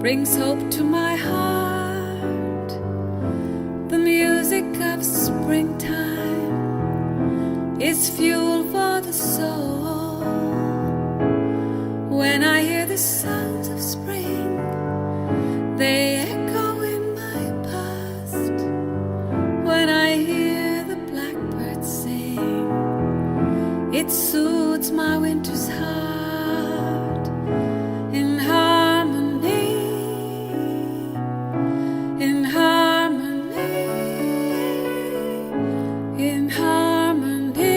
brings hope to my heart. The music of springtime is fuel for the soul. When I hear the sounds of spring, they echo in my past. When I hear the blackbird sing, it soothes my winter's heart. In harmony, in harmony, in harmony.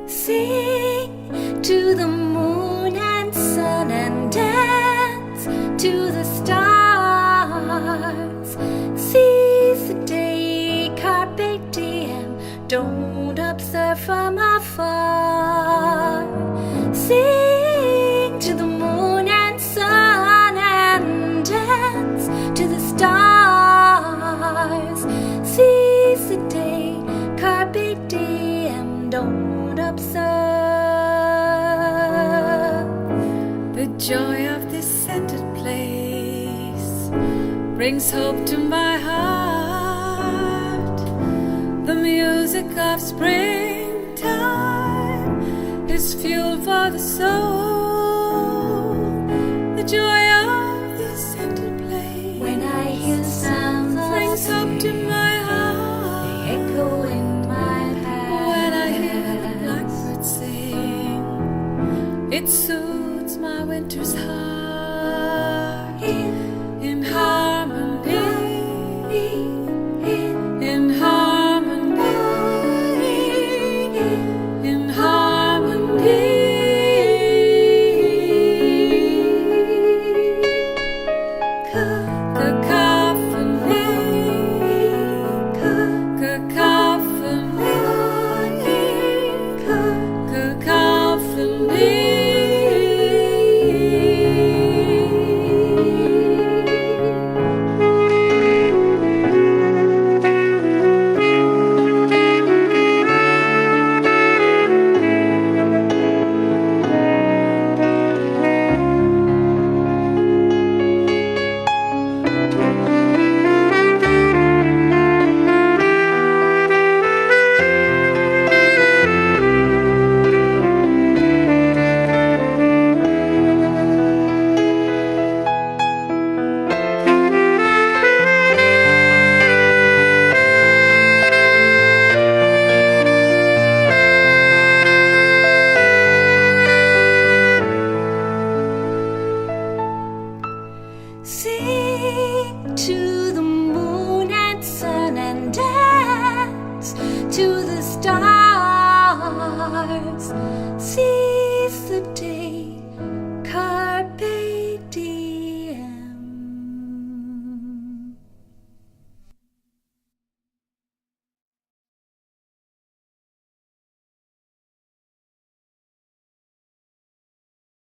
Sing to the moon and sun and dance to the stars. Seize the day, carpe diem, don't observe from afar. Sing to the moon and sun and dance to the stars. Seize the day, carpe diem, don't observe. The joy of this scented place brings hope to my heart. The music of springtime is fuel for the soul. The joy of this scented place, When I hear the sounds brings of hope to my heart. they echo in my past. When I hear the blackbird sing, it soothes my winter's heart.